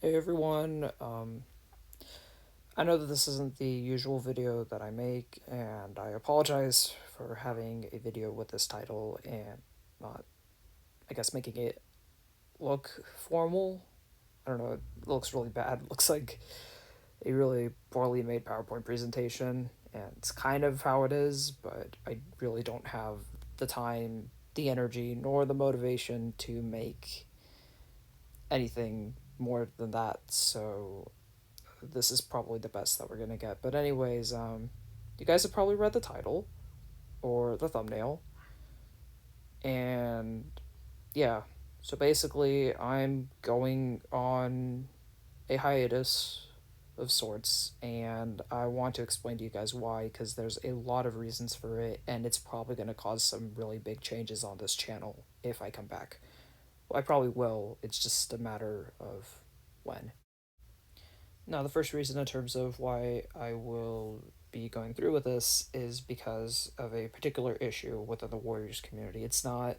Hey everyone, I know that this isn't the usual video that I make, and I apologize for having a video with this title and not, I guess, making it look formal. I don't know, it looks really bad. It looks like a really poorly made PowerPoint presentation, and it's kind of how it is, but I really don't have the time, the energy, nor the motivation to make anything more than that, so this is probably the best that we're gonna get. But anyways, you guys have probably read the title or the thumbnail, and yeah. So basically, I'm going on a hiatus of sorts, and I want to explain to you guys why, because there's a lot of reasons for it, and it's probably going to cause some really big changes on this channel if I come back. Well, I probably will, it's just a matter of when. Now, the first reason in terms of why I will be going through with this is because of a particular issue within the Warriors community. It's not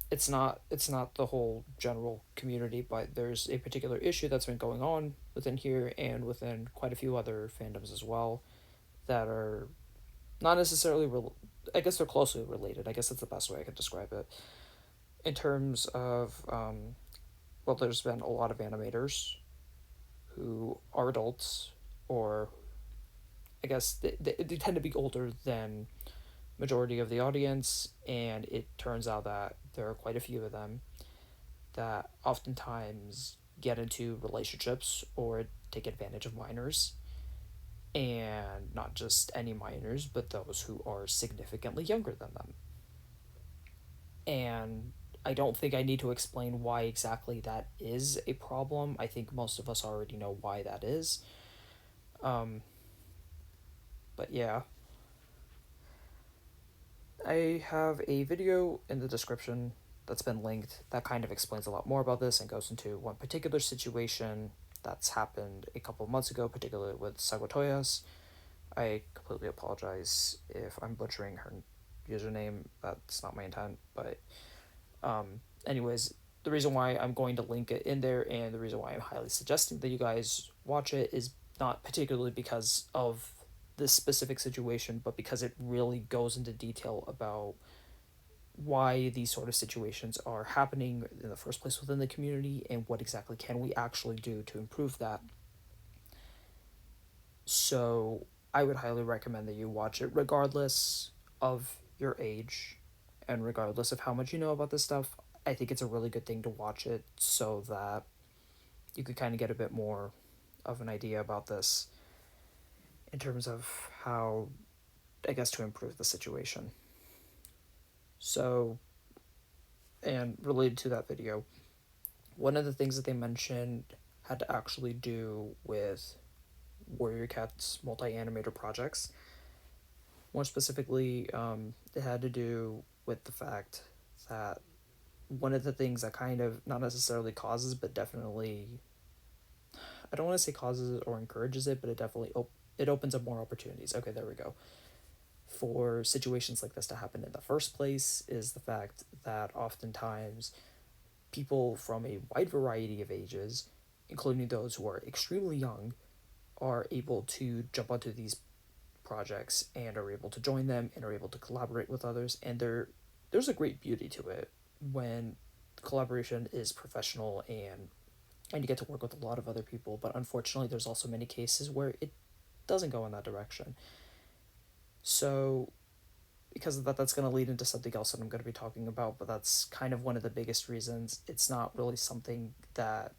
the whole general community, but there's a particular issue that's been going on within here and within quite a few other fandoms as well that are not necessarily I guess they're closely related. I guess that's the best way I could describe it. In terms of well, there's been a lot of animators who are adults, or I guess they tend to be older than majority of the audience, and it turns out that there are quite a few of them that oftentimes get into relationships or take advantage of minors, and not just any minors, but those who are significantly younger than them. And I don't think I need to explain why exactly that is a problem. I think most of us already know why that is. Um, but yeah, I have a video in the description that's been linked that kind of explains a lot more about this and goes into one particular situation that's happened a couple of months ago, particularly with Sagotoyas. I completely apologize if I'm butchering her username. That's not my intent. But, anyways, the reason why I'm going to link it in there and the reason why I'm highly suggesting that you guys watch it is not particularly because of this specific situation, but because it really goes into detail about why these sort of situations are happening in the first place within the community and what exactly can we actually do to improve that. So I would highly recommend that you watch it regardless of your age and regardless of how much you know about this stuff. I think it's a really good thing to watch it so that you could kind of get a bit more of an idea about this in terms of how, I guess, to improve the situation. So, and related to that video, one of the things that they mentioned had to actually do with Warrior Cat's multi-animator projects. More specifically, it had to do with the fact that one of the things that kind of not necessarily causes, but definitely, I don't want to say causes it or encourages it, but it definitely it opens up more opportunities. Okay, there we go. For situations like this to happen in the first place is the fact that oftentimes people from a wide variety of ages, including those who are extremely young, are able to jump onto these projects and are able to join them and are able to collaborate with others. And there's a great beauty to it when collaboration is professional and you get to work with a lot of other people. But unfortunately, there's also many cases where it doesn't go in that direction. So because of that, that's going to lead into something else that I'm going to be talking about, but that's kind of one of the biggest reasons. It's something that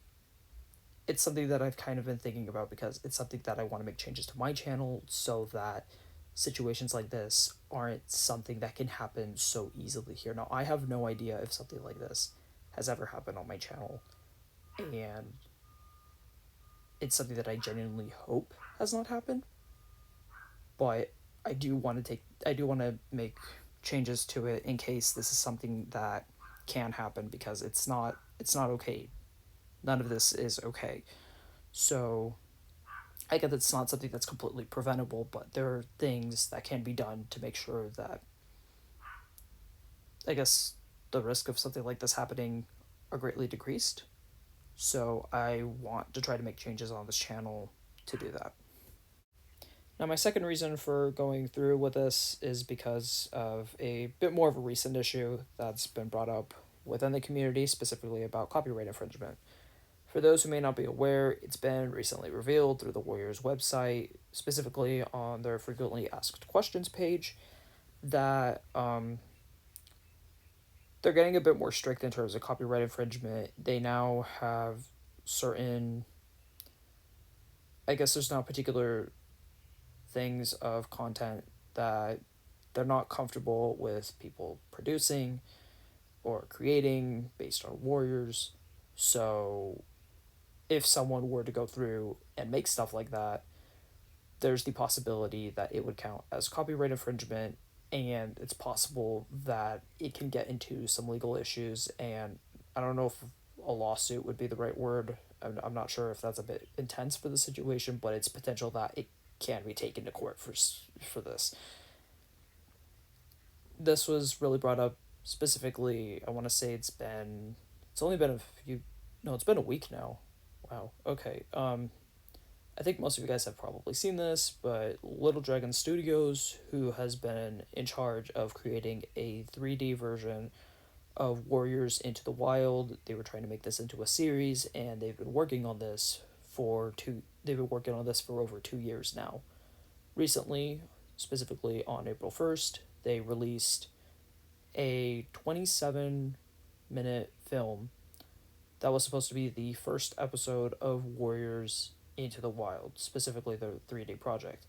I've kind of been thinking about because it's something that I want to make changes to my channel so that situations like this aren't something that can happen so easily here. Now, I have no idea if something like this has ever happened on my channel, and it's something that I genuinely hope has not happened, but I do want to make changes to it in case this is something that can happen because it's not okay. None of this is okay. So I get that it's not something that's completely preventable, but there are things that can be done to make sure that, I guess, the risk of something like this happening are greatly decreased. So I want to try to make changes on this channel to do that. Now, my second reason for going through with this is because of a bit more of a recent issue that's been brought up within the community, specifically about copyright infringement. For those who may not be aware, it's been recently revealed through the Warriors website, specifically on their frequently asked questions page, that they're getting a bit more strict in terms of copyright infringement. They now have certain, I guess there's now particular things of content that they're not comfortable with people producing or creating based on Warriors. So if someone were to go through and make stuff like that, there's the possibility that it would count as copyright infringement, and it's possible that it can get into some legal issues. And I don't know if a lawsuit would be the right word. I'm not sure if that's a bit intense for the situation, but it's potential that it can be taken to court for this. This was really brought up specifically. I want to say it's only been a few, no, it's been a week now. Wow. Okay. I think most of you guys have probably seen this, but Little Dragon Studios, who has been in charge of creating a 3D version of Warriors Into the Wild, they were trying to make this into a series, and they've been working on this for over 2 years now. Recently, specifically on April 1st, they released a 27-minute film that was supposed to be the first episode of Warriors Into the Wild, specifically the 3D project.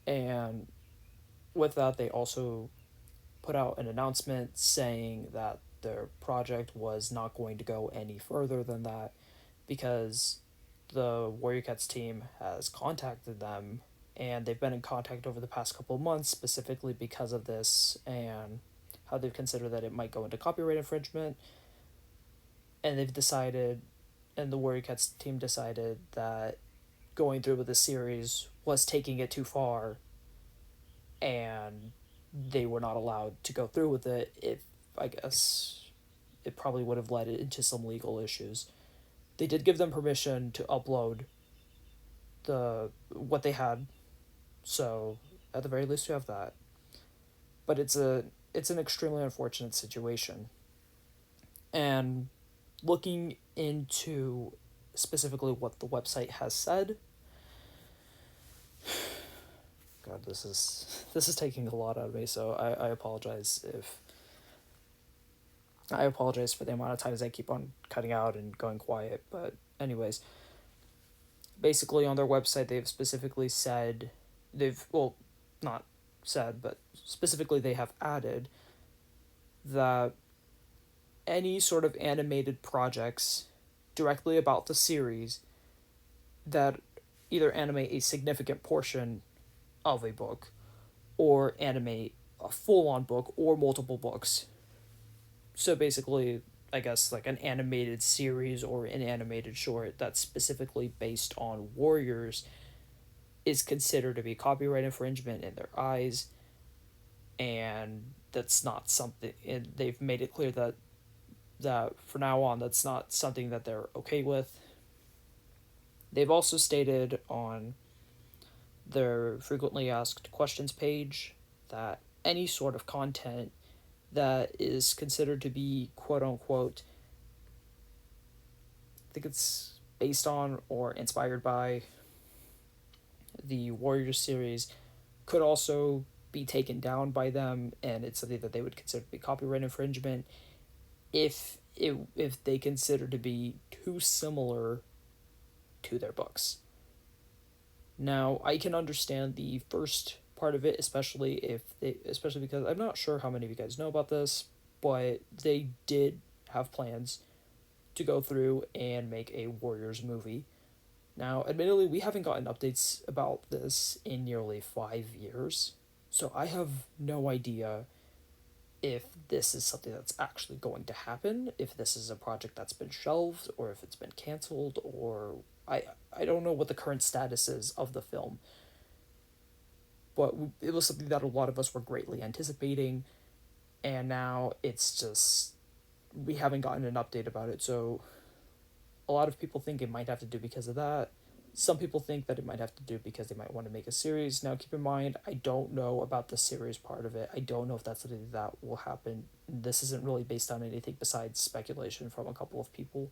And with that, they also put out an announcement saying that their project was not going to go any further than that because the Warrior Cats team has contacted them, and they've been in contact over the past couple of months specifically because of this and how they've considered that it might go into copyright infringement. And the Warrior Cats team decided that going through with the series was taking it too far, and they were not allowed to go through with it. If I guess it probably would have led into some legal issues. They did give them permission to upload what they had, so at the very least you have that. But it's an extremely unfortunate situation. And looking into specifically what the website has said, God, this is taking a lot out of me, so I apologize for the amount of times I keep on cutting out and going quiet. But anyways, basically on their website they've specifically said, not said, but specifically they have added that any sort of animated projects directly about the series that either animate a significant portion of a book or animate a full-on book or multiple books. So basically, I guess like an animated series or an animated short that's specifically based on Warriors is considered to be copyright infringement in their eyes, and that's not something, and they've made it clear that for now on that's not something that they're okay with. They've also stated on their frequently asked questions page that any sort of content that is considered to be quote unquote, I think it's based on or inspired by the Warriors series, could also be taken down by them, and it's something that they would consider to be copyright infringement if they consider to be too similar to their books. Now, I can understand the first part of it, especially because I'm not sure how many of you guys know about this, but they did have plans to go through and make a Warriors movie. Now, admittedly, we haven't gotten updates about this in nearly 5 years, so I have no idea if this is something that's actually going to happen, if this is a project that's been shelved, or if it's been canceled, or I don't know what the current status is of the film. But it was something that a lot of us were greatly anticipating, and now it's just we haven't gotten an update about it, so a lot of people think it might have to do because of that. Some people think that it might have to do because they might want to make a series. Now, keep in mind, I don't know about the series part of it. I don't know if that's something that will happen. This isn't really based on anything besides speculation from a couple of people.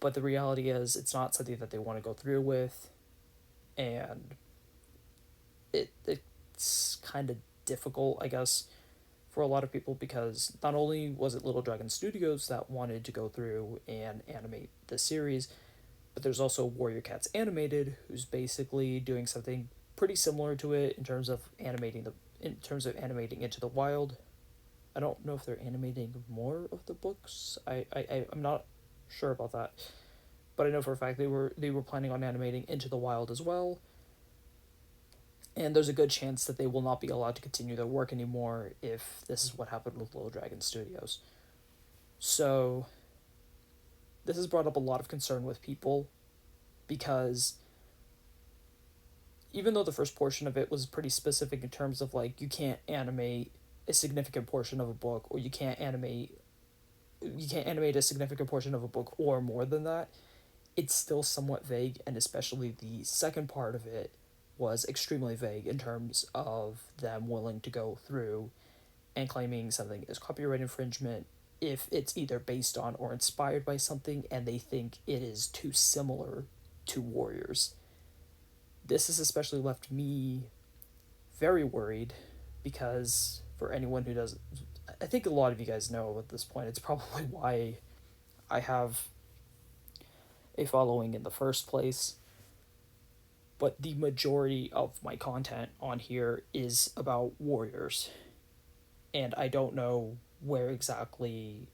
But the reality is, it's not something that they want to go through with, and it's kind of difficult, I guess, for a lot of people, because not only was it Little Dragon Studios that wanted to go through and animate the series, but there's also Warrior Cats Animated, who's basically doing something pretty similar to it in terms of animating Into the Wild. I don't know if they're animating more of the books. I'm not sure about that, but I know for a fact they were planning on animating Into the Wild as well. And there's a good chance that they will not be allowed to continue their work anymore if this is what happened with Little Dragon Studios. So, this has brought up a lot of concern with people, because even though the first portion of it was pretty specific in terms of, like, you can't animate a significant portion of a book, or you can't animate a significant portion of a book or more than that, it's still somewhat vague, and especially the second part of it was extremely vague in terms of them willing to go through and claiming something is copyright infringement if it's either based on or inspired by something and they think it is too similar to Warriors. This has especially left me very worried, because for anyone who doesn't, I think a lot of you guys know at this point, it's probably why I have a following in the first place. But the majority of my content on here is about Warriors. And I don't know where exactly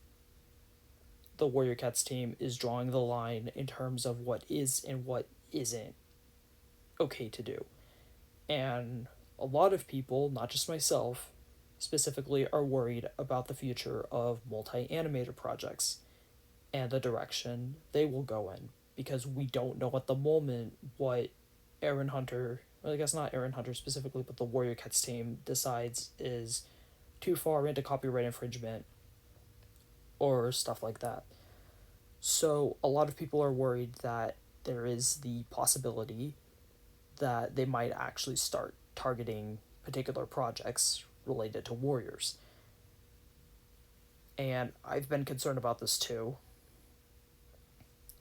the Warrior Cats team is drawing the line in terms of what is and what isn't okay to do. And a lot of people, not just myself, specifically are worried about the future of multi-animator projects and the direction they will go in, because we don't know at the moment what Aaron Hunter, well, I guess not Aaron Hunter specifically, but the Warrior Cats team decides is too far into copyright infringement or stuff like that. So a lot of people are worried that there is the possibility that they might actually start targeting particular projects related to Warriors. And I've been concerned about this too.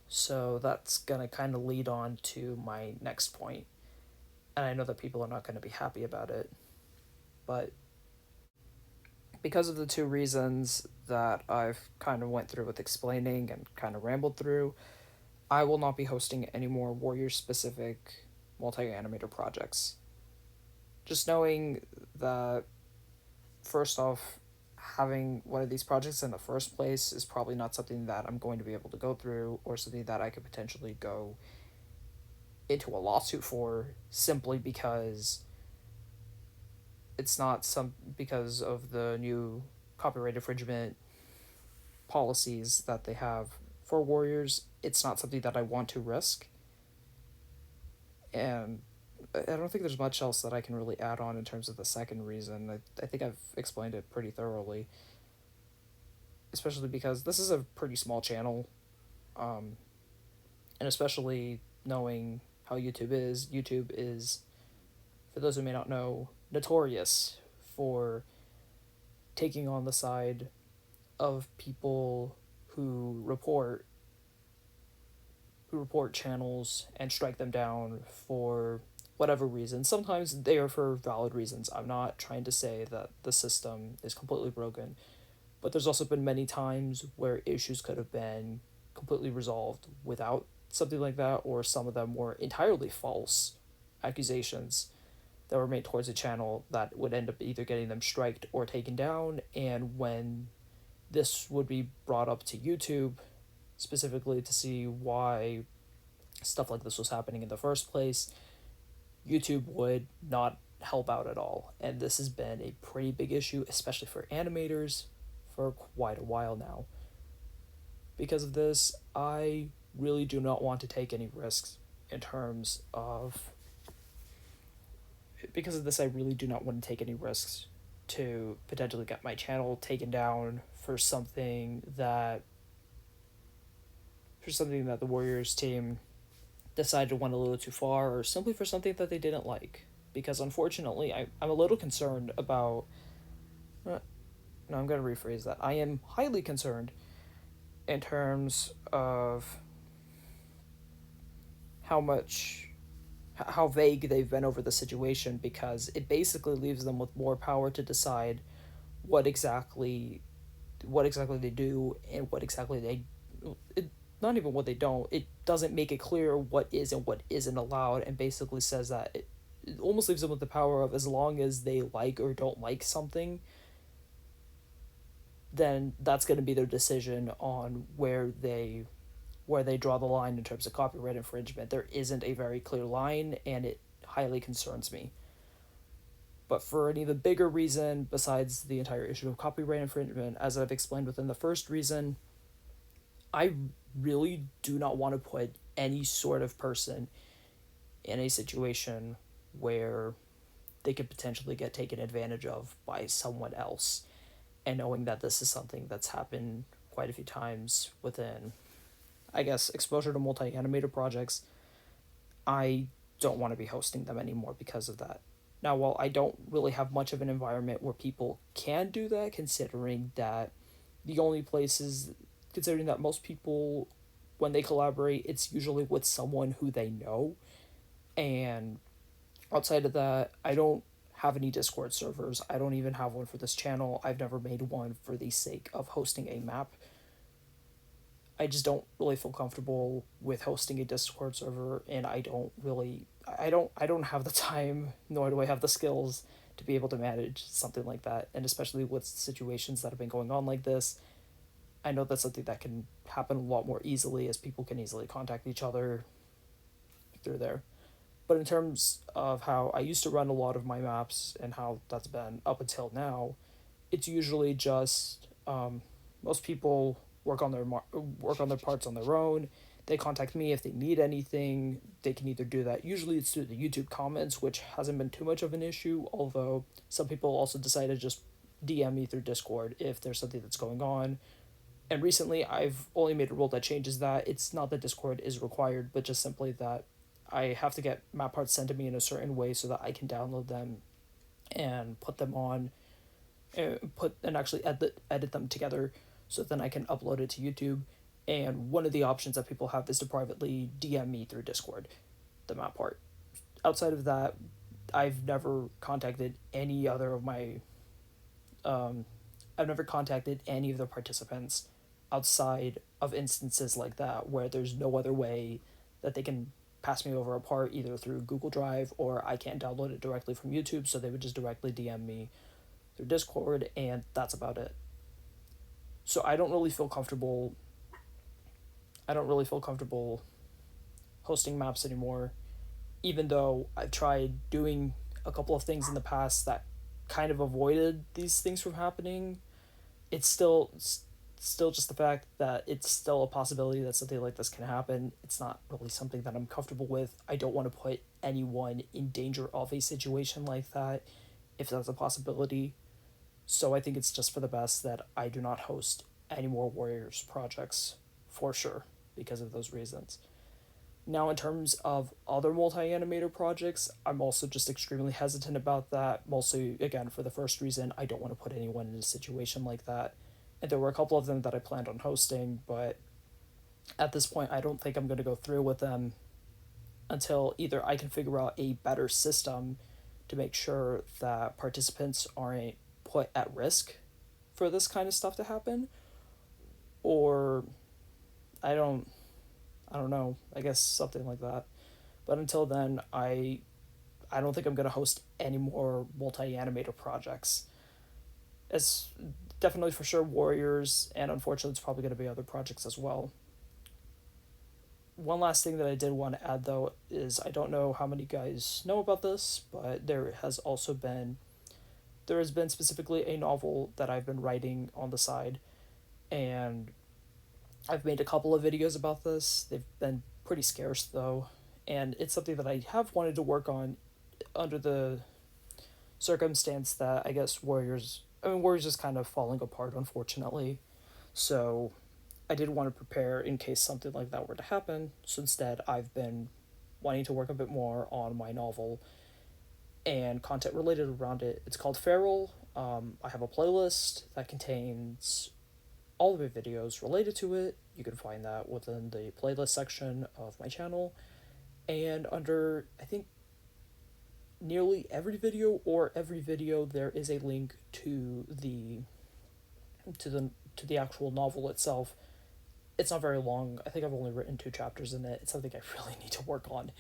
So that's going to kind of lead on to my next point. And I know that people are not going to be happy about it. But because of the two reasons that I've kind of went through with explaining and kind of rambled through, I will not be hosting any more Warrior-specific multi-animator projects. Just knowing that, first off, having one of these projects in the first place is probably not something that I'm going to be able to go through, or something that I could potentially go into a lawsuit for, simply because it's not because of the new copyright infringement policies that they have for Warriors. It's not something that I want to risk. And I don't think there's much else that I can really add on in terms of the second reason. I think I've explained it pretty thoroughly. Especially because this is a pretty small channel. And especially knowing how YouTube is, for those who may not know, notorious for taking on the side of people who report channels and strike them down for whatever reason. Sometimes they are for valid reasons. I'm not trying to say that the system is completely broken, but there's also been many times where issues could have been completely resolved without something like that, or some of them were entirely false accusations that were made towards a channel that would end up either getting them striked or taken down. And when this would be brought up to YouTube, specifically to see why stuff like this was happening in the first place, YouTube would not help out at all. And this has been a pretty big issue, especially for animators, for quite a while now. Because of this, I really do not want to take any risks in terms of... Because of this, I really do not want to take any risks to potentially get my channel taken down for something that the Warriors team decided to went a little too far, or simply for something that they didn't like. Because unfortunately, I'm a little concerned about. No, I'm going to rephrase that. I am highly concerned in terms of how vague they've been over the situation, because it basically leaves them with more power to decide what exactly they do and what exactly not even what they don't. It doesn't make it clear what is and what isn't allowed, and basically says that it almost leaves them with the power of, as long as they like or don't like something, then that's going to be their decision on where they draw the line in terms of copyright infringement. There isn't a very clear line, and it highly concerns me. But for an even bigger reason, besides the entire issue of copyright infringement, as I've explained within the first reason, I really do not want to put any sort of person in a situation where they could potentially get taken advantage of by someone else. And knowing that this is something that's happened quite a few times within, I guess, exposure to multi-animator projects, I don't want to be hosting them anymore because of that. Now, while I don't really have much of an environment where people can do that, considering that most people, when they collaborate, it's usually with someone who they know. And outside of that, I don't have any Discord servers. I don't even have one for this channel. I've never made one for the sake of hosting a map. I just don't really feel comfortable with hosting a Discord server, and I don't have the time, nor do I have the skills to be able to manage something like that. And especially with situations that have been going on like this, I know that's something that can happen a lot more easily, as people can easily contact each other through there. But in terms of how I used to run a lot of my maps and how that's been up until now, it's usually just most people work on their parts on their own. They contact me if they need anything. They can either do that. Usually it's through the YouTube comments, which hasn't been too much of an issue, although some people also decide to just DM me through Discord if there's something that's going on. And recently I've only made a rule that changes that. It's not that Discord is required, but just simply that I have to get map parts sent to me in a certain way so that I can download them and put them on, and actually edit them together, so then I can upload it to YouTube. And one of the options that people have is to privately DM me through Discord the map part. Outside of that, I've never contacted any other of my I've never contacted any of the participants outside of instances like that, where there's no other way that they can pass me over a part, either through Google Drive or I can't download it directly from YouTube, so they would just directly DM me through Discord, and that's about it. So I don't really feel comfortable hosting maps anymore, even though I've tried doing a couple of things in the past that kind of avoided these things from happening. It's still just the fact that it's still a possibility that something like this can happen. It's not really something that I'm comfortable with. I don't want to put anyone in danger of a situation like that, if that's a possibility. So I think it's just for the best that I do not host any more Warriors projects, for sure, because of those reasons. Now, in terms of other multi-animator projects, I'm also just extremely hesitant about that, mostly, again, for the first reason, I don't want to put anyone in a situation like that. And there were a couple of them that I planned on hosting, but at this point, I don't think I'm going to go through with them until either I can figure out a better system to make sure that participants aren't put at risk for this kind of stuff to happen, or I don't know, I guess something like that. But until then, I don't think I'm going to host any more multi-animator projects. It's definitely for sure Warriors, and unfortunately it's probably going to be other projects as well. One last thing that I did want to add, though, is I don't know how many guys know about this, but there has been specifically a novel that I've been writing on the side, and I've made a couple of videos about this. They've been pretty scarce, though, and it's something that I have wanted to work on under the circumstance that I guess Warriors is kind of falling apart, unfortunately. So I did want to prepare in case something like that were to happen. So instead, I've been wanting to work a bit more on my novel and content related around it. It's called Feral. I have a playlist that contains all of the videos related to it. You can find that within the playlist section of my channel. And under, I think, nearly every video there is a link to the actual novel itself. It's not very long. I think I've only written 2 chapters in it. It's something I really need to work on.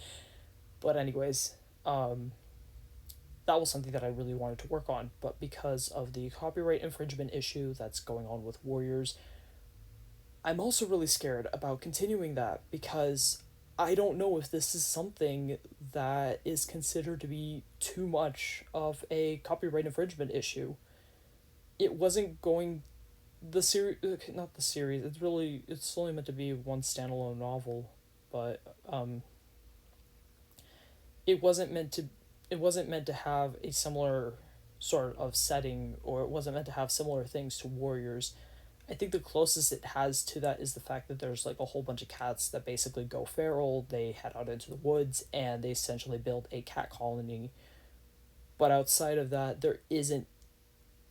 But anyways, that was something that I really wanted to work on, but because of the copyright infringement issue that's going on with Warriors, I'm also really scared about continuing that because I don't know if this is something that is considered to be too much of a copyright infringement issue. It wasn't going the series, not the series. It's only meant to be one standalone novel, but it wasn't meant to it wasn't meant to have a similar sort of setting, or it wasn't meant to have similar things to Warriors. I think the closest it has to that is the fact that there's like a whole bunch of cats that basically go feral. They head out into the woods and they essentially build a cat colony. But outside of that, there isn't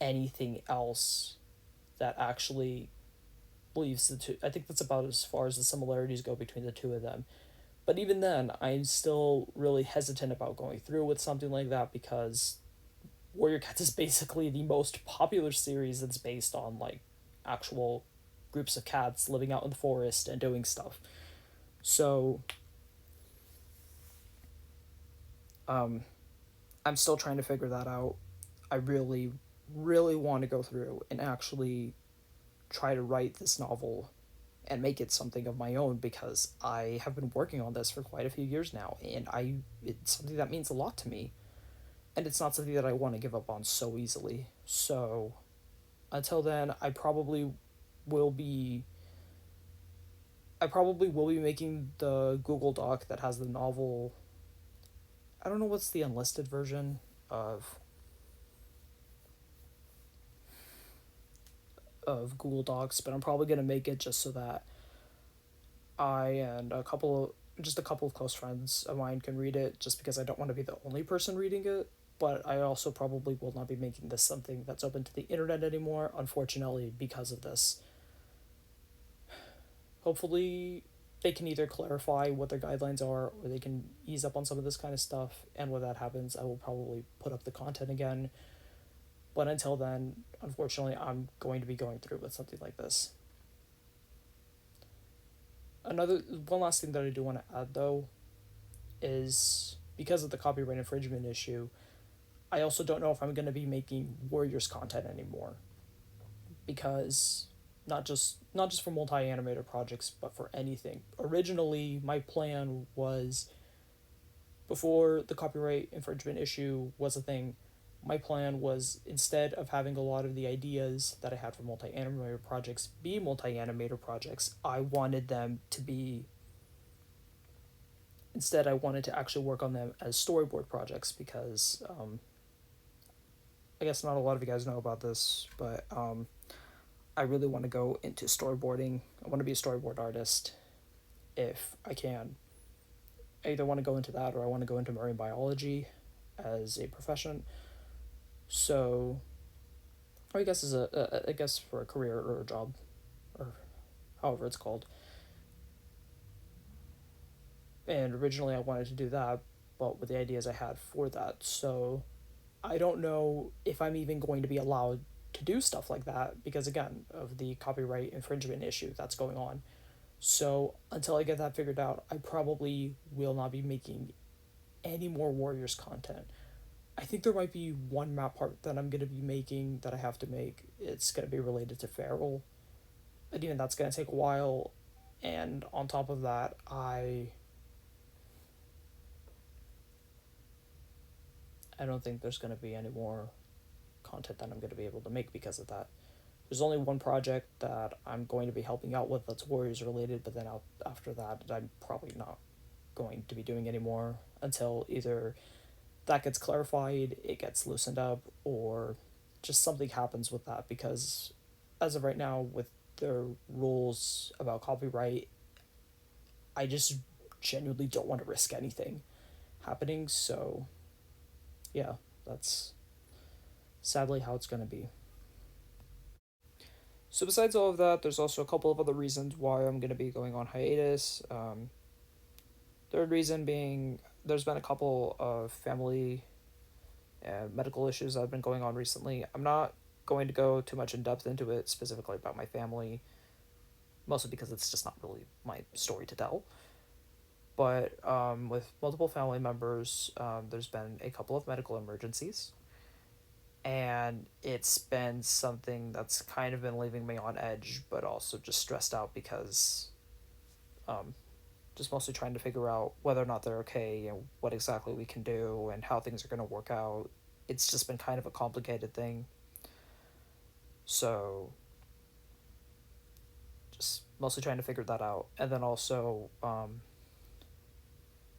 anything else that actually leaves the two. I think that's about as far as the similarities go between the two of them. But even then, I'm still really hesitant about going through with something like that because Warrior Cats is basically the most popular series that's based on like actual groups of cats living out in the forest and doing stuff. So I'm still trying to figure that out. I really, really want to go through and actually try to write this novel and make it something of my own because I have been working on this for quite a few years now and it's something that means a lot to me. And it's not something that I want to give up on so easily. So until then, will be I probably will be making the Google Doc that has the novel. I don't know what's the unlisted version of Google Docs, but I'm probably going to make it just so that I and a couple of close friends of mine can read it, just because I don't want to be the only person reading it. But I also probably will not be making this something that's open to the internet anymore, unfortunately, because of this. Hopefully, they can either clarify what their guidelines are or they can ease up on some of this kind of stuff. And when that happens, I will probably put up the content again. But until then, unfortunately, I'm going to be going through with something like this. One last thing that I do want to add though is because of the copyright infringement issue, I also don't know if I'm going to be making Warriors content anymore because not just for multi-animator projects but for anything. Originally, my plan was, before the copyright infringement issue was a thing, my plan was, instead of having a lot of the ideas that I had for multi-animator projects be multi-animator projects, I wanted to actually work on them as storyboard projects because I guess not a lot of you guys know about this, but I really want to go into storyboarding. I want to be a storyboard artist if I can. I either want to go into that or I want to go into marine biology as a profession. So, or I guess I guess for a career or a job, or however it's called. And originally I wanted to do that, but with the ideas I had for that. So I don't know if I'm even going to be allowed to do stuff like that because, again, of the copyright infringement issue that's going on. So until I get that figured out, I probably will not be making any more Warriors content. I think there might be one map part that I'm going to be making that I have to make. It's going to be related to Feral. And even that's going to take a while. And on top of that, I don't think there's going to be any more content that I'm going to be able to make because of that. There's only one project that I'm going to be helping out with that's Warriors related, but then after that, I'm probably not going to be doing anymore until either that gets clarified, it gets loosened up, or just something happens with that, because as of right now, with the rules about copyright, I just genuinely don't want to risk anything happening. So yeah, that's sadly how it's going to be. So besides all of that, there's also a couple of other reasons why I'm going to be going on hiatus. Third reason being, there's been a couple of family and medical issues that have been going on recently. I'm not going to go too much in depth into it specifically about my family, mostly because it's just not really my story to tell. But with multiple family members, there's been a couple of medical emergencies, and it's been something that's kind of been leaving me on edge, but also just stressed out because um, just mostly trying to figure out whether or not they're okay and what exactly we can do and how things are going to work out. It's just been kind of a complicated thing. So, just mostly trying to figure that out. And then also,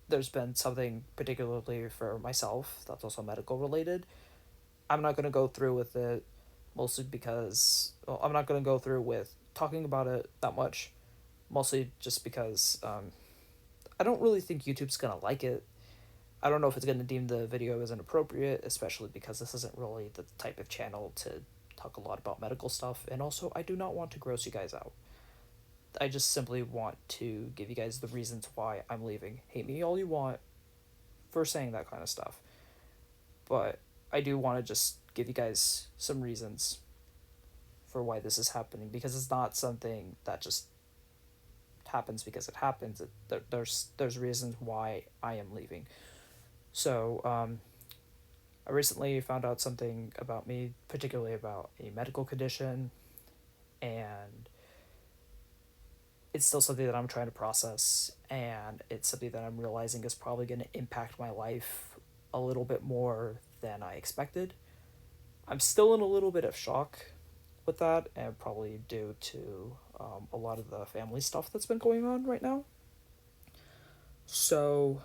there's been something particularly for myself that's also medical related. I'm not going to go through with it mostly because, well, I'm not going to go through with talking about it that much, mostly just because I don't really think YouTube's going to like it. I don't know if it's going to deem the video as inappropriate, especially because this isn't really the type of channel to talk a lot about medical stuff. And also, I do not want to gross you guys out. I just simply want to give you guys the reasons why I'm leaving. Hate me all you want for saying that kind of stuff. But I do want to just give you guys some reasons for why this is happening, because it's not something that just happens because it happens. There's reasons why I am leaving. So I recently found out something about me, particularly about a medical condition, and it's still something that I'm trying to process, and it's something that I'm realizing is probably going to impact my life a little bit more than I expected. I'm still in a little bit of shock with that, and probably due to a lot of the family stuff that's been going on right now. So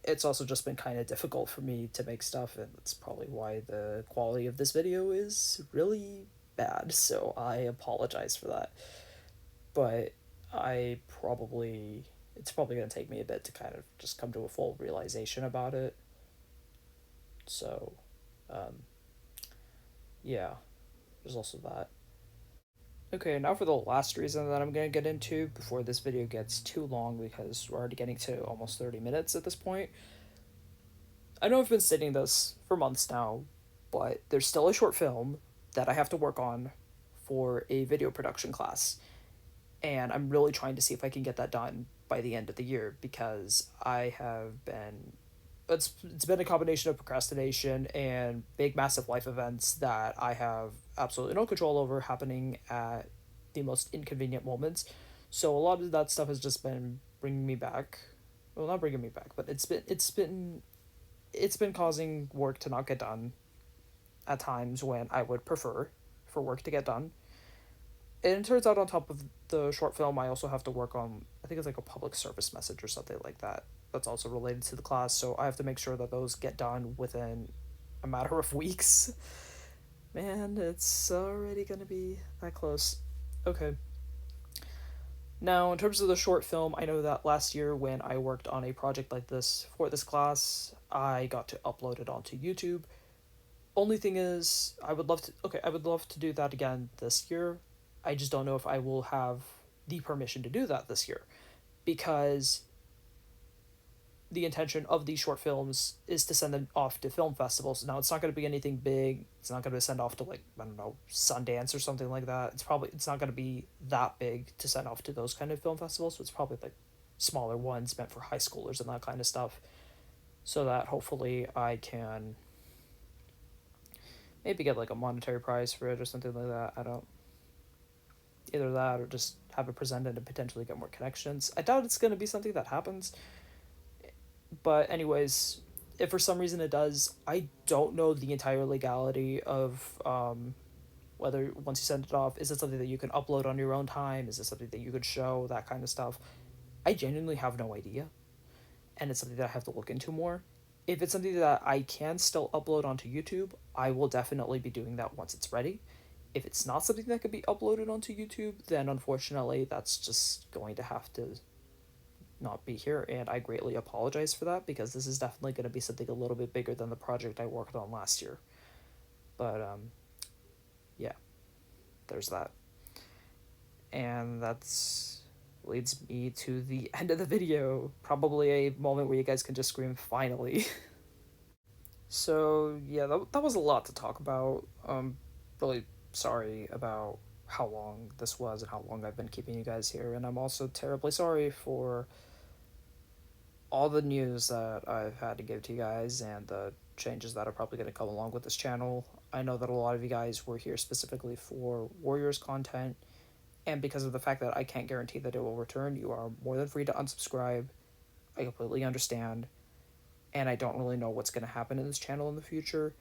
it's also just been kind of difficult for me to make stuff, and that's probably why the quality of this video is really bad. So I apologize for that. But it's probably going to take me a bit to kind of just come to a full realization about it. So, yeah, there's also that. Okay, now for the last reason that I'm going to get into before this video gets too long, because we're already getting to almost 30 minutes at this point. I know I've been stating this for months now, but there's still a short film that I have to work on for a video production class. And I'm really trying to see if I can get that done by the end of the year, because I have been it's been a combination of procrastination and big massive life events that I have absolutely no control over happening at the most inconvenient moments. So a lot of that stuff has just been bringing me back. Well, not bringing me back, but it's been causing work to not get done at times when I would prefer for work to get done. And it turns out on top of the short film, I also have to work on, I think it's like a public service message or something like that. That's also related to the class. So I have to make sure that those get done within a matter of weeks. Man, it's already going to be that close. Okay. Now, in terms of the short film, I know that last year when I worked on a project like this for this class, I got to upload it onto YouTube. Only thing is, I would love to do that again this year. I just don't know if I will have the permission to do that this year, because the intention of these short films is to send them off to film festivals. Now, it's not going to be anything big. It's not going to send off to, like, I don't know, Sundance or something like that. It's not going to be that big to send off to those kind of film festivals. So it's probably like smaller ones meant for high schoolers and that kind of stuff, so that hopefully I can maybe get like a monetary prize for it or something like that. I don't Either that or just have it presented and potentially get more connections. I doubt it's going to be something that happens. But anyways, if for some reason it does, I don't know the entire legality of whether once you send it off, is it something that you can upload on your own time? Is it something that you could show? That kind of stuff. I genuinely have no idea. And it's something that I have to look into more. If it's something that I can still upload onto YouTube, I will definitely be doing that once it's ready. If it's not something that could be uploaded onto YouTube, then unfortunately that's just going to have to not be here, and I greatly apologize for that because this is definitely going to be something a little bit bigger than the project I worked on last year. But yeah, there's that. And that's leads me to the end of the video. Probably a moment where you guys can just scream finally. So yeah, that was a lot to talk about. Really sorry about how long this was and how long I've been keeping you guys here, and I'm also terribly sorry for all the news that I've had to give to you guys and the changes that are probably going to come along with this channel. I know that a lot of you guys were here specifically for Warriors content, and because of the fact that I can't guarantee that it will return, you are more than free to unsubscribe. I completely understand, and I don't really know what's going to happen in this channel in the future.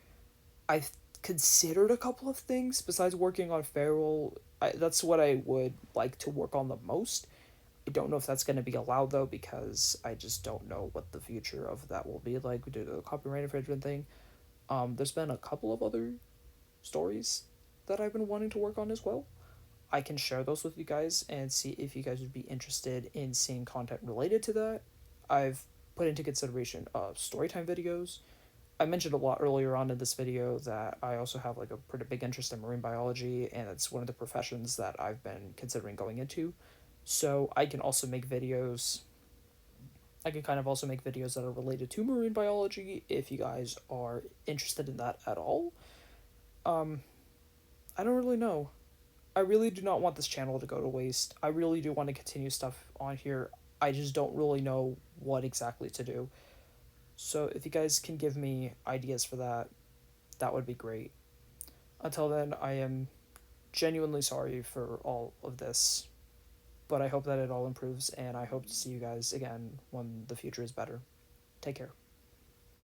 I've considered a couple of things besides working on Feral. That's what I would like to work on the most. I don't know if that's going to be allowed though, because I just don't know what the future of that will be like due to the copyright infringement thing. There's been a couple of other stories that I've been wanting to work on as well. I can share those with you guys and see if you guys would be interested in seeing content related to that. I've put into consideration storytime videos. I mentioned a lot earlier on in this video that I also have like a pretty big interest in marine biology, and it's one of the professions that I've been considering going into. So I can also make videos. I can kind of also make videos that are related to marine biology if you guys are interested in that at all. Um, I don't really know. I really do not want this channel to go to waste. I really do want to continue stuff on here. I just don't really know what exactly to do. So if you guys can give me ideas for that, that would be great. Until then, I am genuinely sorry for all of this, but I hope that it all improves, and I hope to see you guys again when the future is better. Take care.